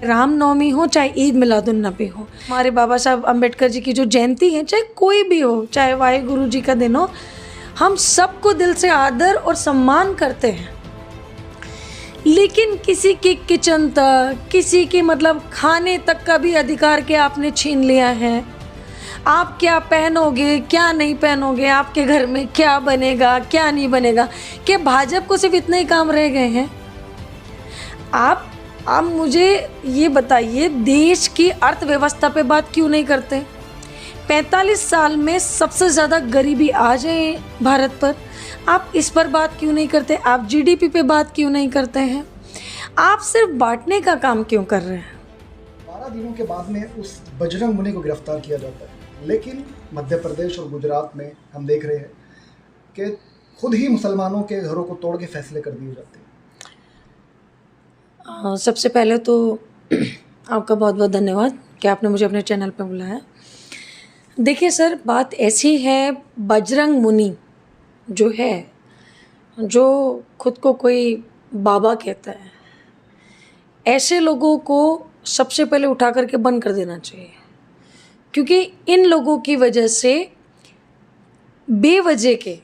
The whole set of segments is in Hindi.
रामनवमी हो चाहे ईद मिलादुन्नबी हो, हमारे बाबा साहब अम्बेडकर जी की जो जयंती है, चाहे कोई भी हो, चाहे वाहेगुरु जी का दिन हो, हम सबको दिल से आदर और सम्मान करते हैं। लेकिन किसी की किचन तक, किसी की मतलब खाने तक का भी अधिकार के आपने छीन लिया है। आप क्या पहनोगे, क्या नहीं पहनोगे, आपके घर में क्या बनेगा, क्या नहीं बनेगा, क्या भाजपा को सिर्फ इतने ही काम रह गए हैं? आप मुझे ये बताइए, देश की अर्थव्यवस्था पे बात क्यों नहीं करते? 45 साल में सबसे ज़्यादा गरीबी आ जाए भारत पर, आप इस पर बात क्यों नहीं करते? आप जीडीपी पे बात क्यों नहीं करते हैं? आप सिर्फ बांटने का काम क्यों कर रहे हैं? 12 दिनों के बाद में उस बजरंग मुनि को गिरफ्तार किया जाता है, लेकिन मध्य प्रदेश और गुजरात में हम देख रहे हैं कि खुद ही मुसलमानों के घरों को तोड़ के फैसले कर दिए जाते हैं। सबसे पहले तो आपका बहुत बहुत धन्यवाद कि आपने मुझे अपने चैनल पर बुलाया। देखिए सर, बात ऐसी है, बजरंग मुनि जो है, जो खुद को कोई बाबा कहता है, ऐसे लोगों को सबसे पहले उठा करके बंद कर देना चाहिए, क्योंकि इन लोगों की वजह से बेवजह के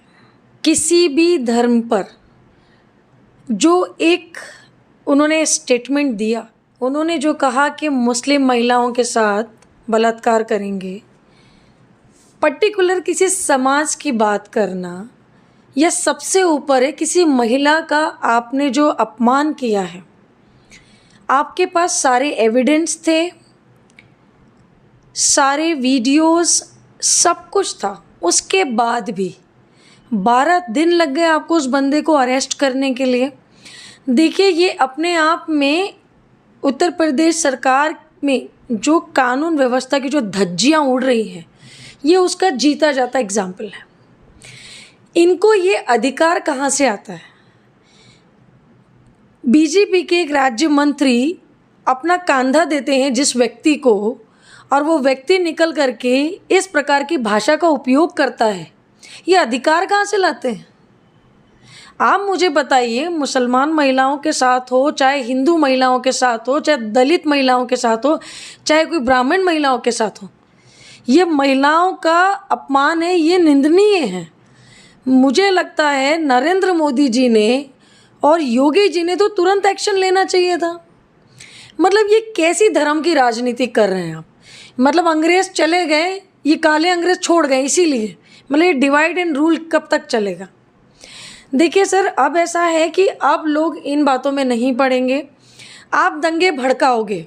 किसी भी धर्म पर जो एक उन्होंने स्टेटमेंट दिया, उन्होंने जो कहा कि मुस्लिम महिलाओं के साथ बलात्कार करेंगे, पर्टिकुलर किसी समाज की बात करना, या सबसे ऊपर है किसी महिला का आपने जो अपमान किया है। आपके पास सारे एविडेंस थे, सारे वीडियोस, सब कुछ था, उसके बाद भी 12 दिन लग गए आपको उस बंदे को अरेस्ट करने के लिए। देखिए, ये अपने आप में उत्तर प्रदेश सरकार में जो कानून व्यवस्था की जो धज्जियाँ उड़ रही हैं, ये उसका जीता जाता एग्जाम्पल है। इनको ये अधिकार कहाँ से आता है? बीजेपी के एक राज्य मंत्री अपना कंधा देते हैं जिस व्यक्ति को, और वो व्यक्ति निकल करके इस प्रकार की भाषा का उपयोग करता है। ये अधिकार कहाँ से लाते हैं? आप मुझे बताइए, मुसलमान महिलाओं के साथ हो, चाहे हिंदू महिलाओं के साथ हो, चाहे दलित महिलाओं के साथ हो, चाहे कोई ब्राह्मण महिलाओं के साथ हो, ये महिलाओं का अपमान है, ये निंदनीय है। मुझे लगता है नरेंद्र मोदी जी ने और योगी जी ने तो तुरंत एक्शन लेना चाहिए था। मतलब ये कैसी धर्म की राजनीति कर रहे हैं आप? मतलब अंग्रेज़ चले गए, ये काले अंग्रेज़ छोड़ गए, इसीलिए मतलब ये डिवाइड एंड रूल कब तक चलेगा? देखिए सर, अब ऐसा है कि अब लोग इन बातों में नहीं पड़ेंगे, आप दंगे भड़काओगे।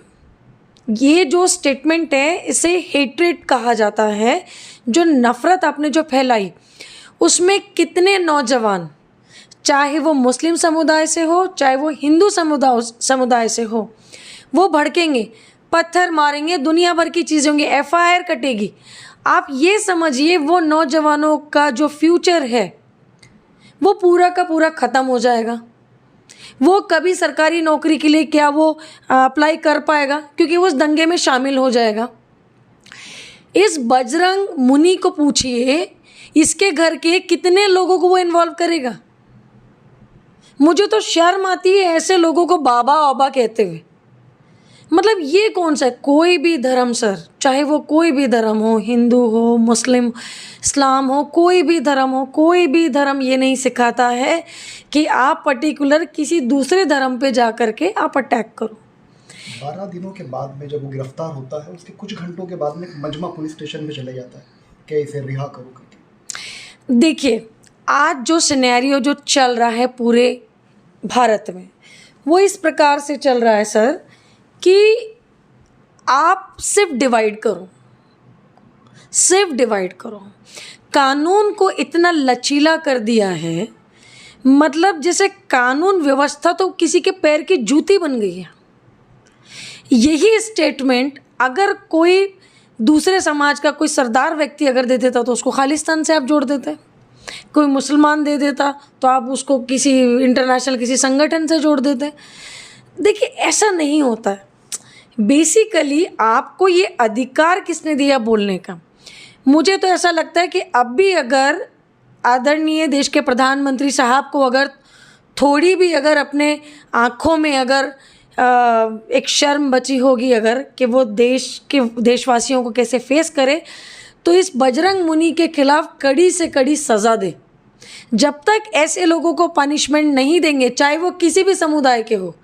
ये जो स्टेटमेंट है, इसे हेट्रेड कहा जाता है। जो नफ़रत आपने जो फैलाई, उसमें कितने नौजवान, चाहे वो मुस्लिम समुदाय से हो, चाहे वो हिंदू समुदाय से हो, वो भड़केंगे, पत्थर मारेंगे, दुनिया भर की चीज़ें होंगी, FIR कटेगी। आप ये समझिए, वो नौजवानों का जो फ्यूचर है वो पूरा का पूरा ख़त्म हो जाएगा। वो कभी सरकारी नौकरी के लिए क्या वो अप्लाई कर पाएगा, क्योंकि वो उस दंगे में शामिल हो जाएगा। इस बजरंग मुनि को पूछिए, इसके घर के कितने लोगों को वो इन्वॉल्व करेगा? मुझे तो शर्म आती है ऐसे लोगों को बाबा बाबा कहते हुए। मतलब ये कौन सा है? कोई भी धर्म सर, चाहे वो कोई भी धर्म हो, हिंदू हो, मुस्लिम, इस्लाम हो, कोई भी धर्म हो, कोई भी धर्म ये नहीं सिखाता है कि आप पर्टिकुलर किसी दूसरे धर्म पे जा कर के आप अटैक करो। 12 दिनों के बाद में जब वो गिरफ्तार होता है, उसके कुछ घंटों के बाद में मजमा पुलिस स्टेशन में चले जाता है कि इसे रिहा करो करके। देखिए, आज जो सिनेरियो जो चल रहा है पूरे भारत में, वो इस प्रकार से चल रहा है सर कि आप सिर्फ डिवाइड करो, सिर्फ डिवाइड करो। कानून को इतना लचीला कर दिया है, मतलब जैसे कानून व्यवस्था तो किसी के पैर की जूती बन गई है। यही स्टेटमेंट अगर कोई दूसरे समाज का कोई सरदार व्यक्ति अगर दे देता तो उसको खालिस्तान से आप जोड़ देते, कोई मुसलमान दे देता तो आप उसको किसी इंटरनेशनल किसी संगठन से जोड़ देते। देखिए, ऐसा नहीं होता है। बेसिकली आपको ये अधिकार किसने दिया बोलने का? मुझे तो ऐसा लगता है कि अब भी अगर आदरणीय देश के प्रधानमंत्री साहब को अगर थोड़ी भी अगर अपने आँखों में अगर एक शर्म बची होगी अगर कि वो देशवासियों को कैसे फेस करे, तो इस बजरंग मुनि के खिलाफ कड़ी से कड़ी सज़ा दे। जब तक ऐसे लोगों को पनिशमेंट नहीं देंगे, चाहे वो किसी भी समुदाय के हो,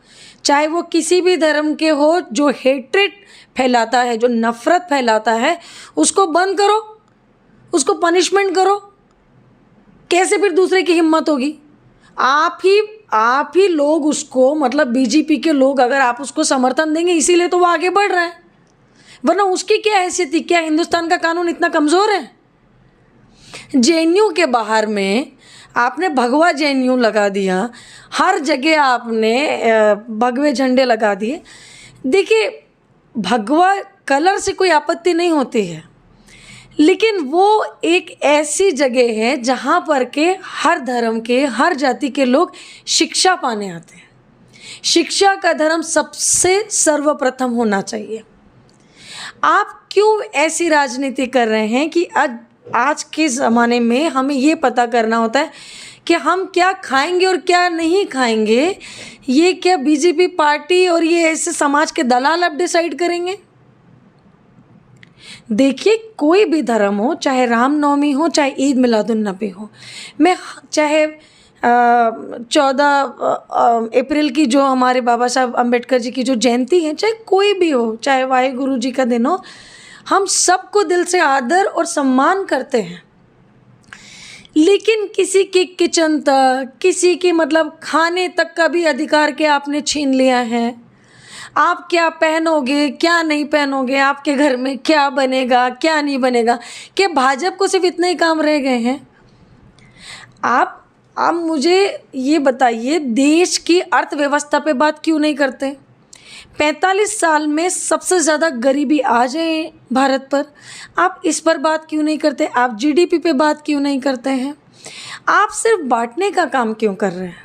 चाहे वो किसी भी धर्म के हो, जो हेट्रेड फैलाता है, जो नफ़रत फैलाता है, उसको बंद करो, उसको पनिशमेंट करो। कैसे फिर दूसरे की हिम्मत होगी? आप ही लोग उसको, मतलब बीजेपी के लोग, अगर आप उसको समर्थन देंगे, इसीलिए तो वो आगे बढ़ रहा है, वरना उसकी क्या हैसियत थी? क्या हिंदुस्तान का कानून इतना कमज़ोर है? जेएनयू के बाहर में आपने भगवा जेएनयू लगा दिया, हर जगह आपने भगवे झंडे लगा दिए। देखिए, भगवा कलर से कोई आपत्ति नहीं होती है, लेकिन वो एक ऐसी जगह है जहाँ पर के हर धर्म के, हर जाति के लोग शिक्षा पाने आते हैं। शिक्षा का धर्म सबसे सर्वप्रथम होना चाहिए। आप क्यों ऐसी राजनीति कर रहे हैं कि आज के ज़माने में हमें ये पता करना होता है कि हम क्या खाएंगे और क्या नहीं खाएंगे? ये क्या बीजेपी पार्टी और ये ऐसे समाज के दलाल अब डिसाइड करेंगे? देखिए, कोई भी धर्म हो, चाहे रामनवमी हो, चाहे ईद मिलादुन्नबी हो, मैं चाहे 14 अप्रैल की जो हमारे बाबा साहब अम्बेडकर जी की जो जयंती है, चाहे कोई भी हो, चाहे वाहेगुरु जी का दिन हो, हम सबको दिल से आदर और सम्मान करते हैं। लेकिन किसी की किचन तक, किसी की मतलब खाने तक का भी अधिकार के आपने छीन लिया है। आप क्या पहनोगे, क्या नहीं पहनोगे, आपके घर में क्या बनेगा, क्या नहीं बनेगा, क्या भाजपा को सिर्फ इतने ही काम रह गए हैं? आप मुझे ये बताइए, देश की अर्थव्यवस्था पे बात क्यों नहीं करते? 45 साल में सबसे ज़्यादा गरीबी आ जाए भारत पर, आप इस पर बात क्यों नहीं करते? आप जीडीपी पे बात क्यों नहीं करते हैं? आप सिर्फ बांटने का काम क्यों कर रहे हैं?